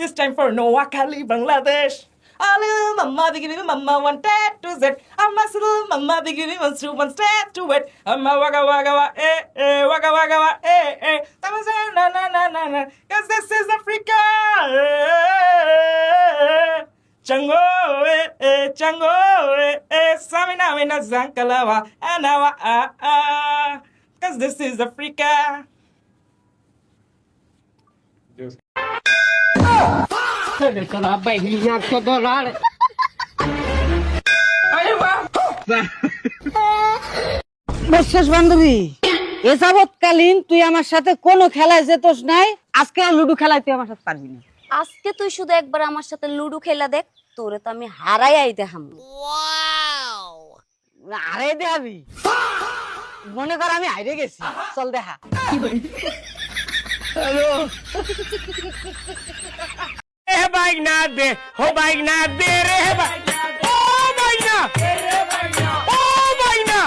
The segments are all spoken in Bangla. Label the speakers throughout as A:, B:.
A: It's time for Noah Kali Bangladesh. A little mama, they give me mama one tat to Z. I'm a little mama, they give me one soup, one stat to it. I'm a wagga wagga wa, wagga wagga wa, I'm a say na na na na na, 'cause this is Africa. Chango, chango, samina mina zankalawa, anawa, 'cause this is Africa.
B: বিশ্বাস বান্ধবী এ যাবৎকালীন তুই আমার সাথে কোনো খেলায় যেতস নাই, আজকে লুডু খেলায় তুই আমার সাথে পারবি না।
C: আজকে তুই শুধু একবার আমার সাথে লুডো খেলা দেখ, তোরে তো আমি হারাই দেখাম।
B: আরে দেখাবি, মনে কর আমি হাইরে গেছি, চল দেখা।
A: भाई ना दे हो भाई ना दे रे भाई ओ भाई ना ओ भाई ना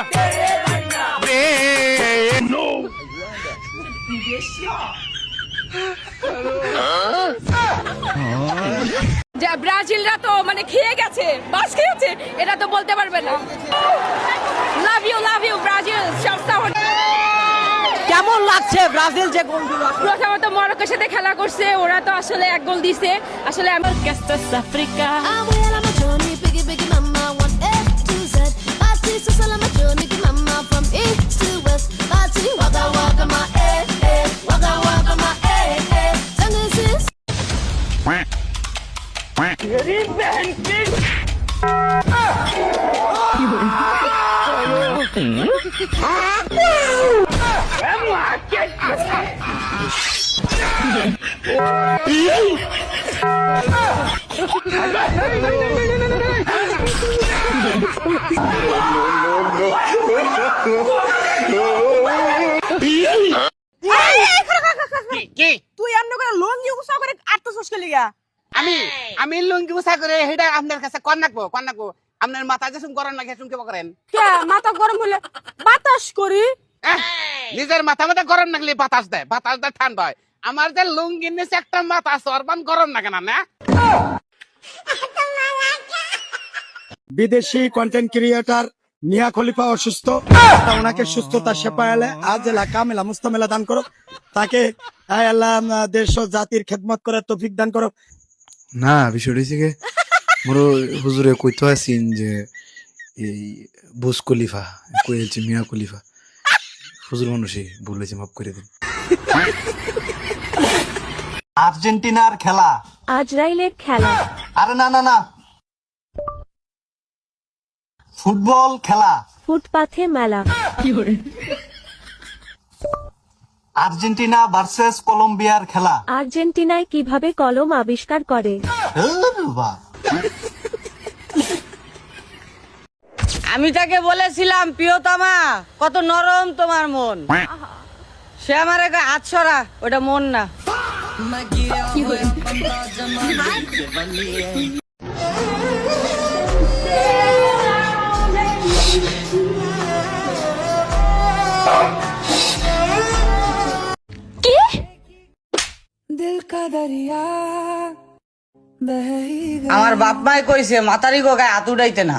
A: दे नो
D: যে ব্রাজিলরা তো মানে খেয়ে গেছে, বাস খেয়েছে, এটা তো বলতে পারবে না। Love you Brazil.
B: কেমন লাগছে ব্রাজিল যে গোল দিল?
D: প্রথমত মরক্কোর সাথে খেলা করছে, ওরা তো আসলে এক গোল দিছে। আসলে আমার আফ্রিকা
B: তুই এমন করে লঙ্গি উসা করে আটতেছস কে লিগা?
E: আমি লুঙ্গি উসা করে হেডা আপনার কাছে কোন নাকবো আপনার মাথা যে গরম লাগে শুন কি করেন?
D: কে মাথা গরম হলে বাতাস করি?
E: নিজের মাথা গরম লাগলে বাতাস দেয় ঠান্ডা হয়। আমার যে লুঙ্গির নিচে একটা মাথা সরবান গরম লাগে না না?
F: বিদেশি কন্টেন্ট ক্রিয়েটর নিয়া খলিফা অসুস্থ, ওনাকে সুস্থতা সেপায়ালে আজ এলাকা মেলা মুস্তামেলা দান করো, তাকে আল্লাহ দেশ ও জাতির খেদমত করে তৌফিক দান করো।
G: না বিষয়টা হচ্ছে কি, মোর হুজুরে কইতো আছেন যে এই বুস খলিফা কইছে মিয়া খলিফা, হুজুর মানুষই ভুল হয়েছে, মাফ করে দিন।
H: আর্জেন্টিনার খেলা,
C: আজরাইলের খেলা,
H: আরে না না না, ফুটবল খেলা,
C: ফুটপাথে মেলা,
H: আর্জেন্টিনা ভার্সেস কলম্বিয়ার খেলা।
C: আর্জেন্টিনায় কিভাবে কলম আবিষ্কার করে?
B: আমি তাকে বলেছিলাম প্রিয়তমা কত নরম তোমার মন, সে আমার হাত সরা, ওটা মন না। আমার বাপ মাই কইছে মাতারি গো গায়ে হাত উঠাইতে না।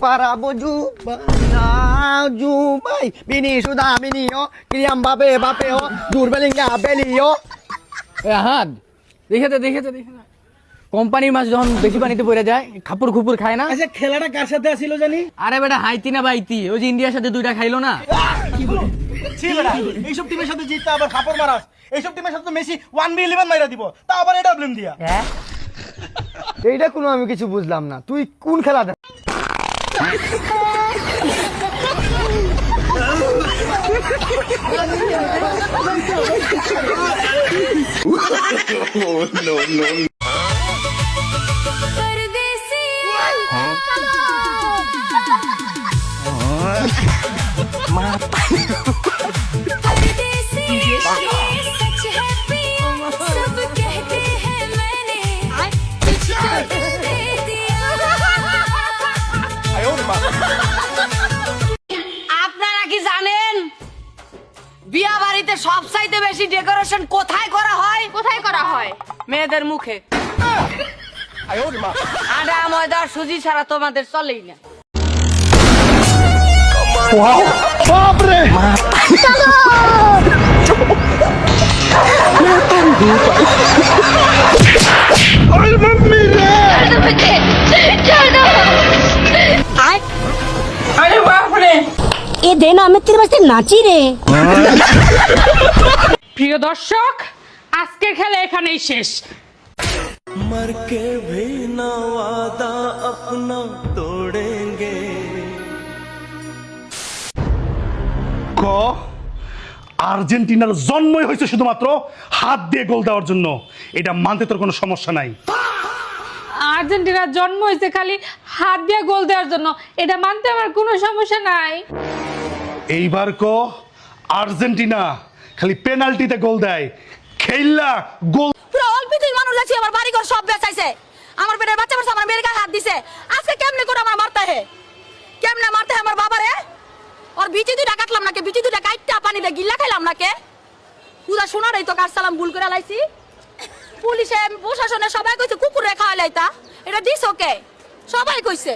H: Para boju Jubai Bini sudah Bini yo Kylian Mbappe yo Jude Bellingham Belly yo
I: হ্যাঁ দেখে কোম্পানির মাছ যখন বেশি পানিতে পড়ে যায় খাপুর খুপুর খায় না।
F: আচ্ছা খেলাটা কার সাথে আসিল জানি?
I: আরে বেটা হাইতি না বাইতি, ওই যে ইন্ডিয়ার সাথে দুইটা খাইলো না।
F: এইসব টিমের সাথে জিততে আবার খাপড় মারাস, এইসব টিমের সাথে মেসি 1v11 মাইরা দিব, তা আবার এটা ব্লেম দিয়া।
H: এইটা কোনো আমি কিছু বুঝলাম না, তুই কোন খেলা দেখ?
C: परदेसी
B: বিয়া বাড়িতে সবচাইতে বেশি ডেকোরেশন কোথায় করা হয়?
D: কোথায় করা হয়?
B: মেয়েদের মুখে। আটা ময়দা সুজি ছাড়া তোমাদের চলেই না।
C: এ দেন আমি তোর বাসে নাচি রে।
D: প্রিয় দর্শক, আজকের খেলা এখানেই শেষ।
J: আর্জেন্টিনার জন্মই হয়েছে শুধুমাত্র হাত দিয়ে গোল দেওয়ার জন্য, এটা মানতে তোর কোনো সমস্যা নাই।
D: আর্জেন্টিনার জন্ম হয়েছে খালি হাত দিয়ে গোল দেওয়ার জন্য, এটা মানতে আমার কোনো সমস্যা নাই।
J: এইবার কো আর্জেন্টিনা খালি পেনাল্টিতে গোল দেয়, খেললা গোল।
D: পুরো অল্পিতই মানুষ আছে, আমার বাড়ি ঘর সব বেচাইছে, আমার পেটের বাচ্চা বাচ্চা আমার মেয়ের গায়ে হাত দিছে। আজকে কেমনে করে আমার মারতে হে, কেমনে মারতে হে আমার বাবারে? ওর বিচি দুইটা কাটলাম নাকি, বিচি দুইটা কাটটা পানি দিয়ে গিল্লা খাইলাম নাকি? পুরা শোনারই তো কার সালাম ভুল করে লাইছি। পুলিশে প্রশাসনে সবাই কইছে কুকুরে খাওয়া লাইতা, এটা দিস ওকে সবাই কইছে।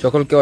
K: সকলকে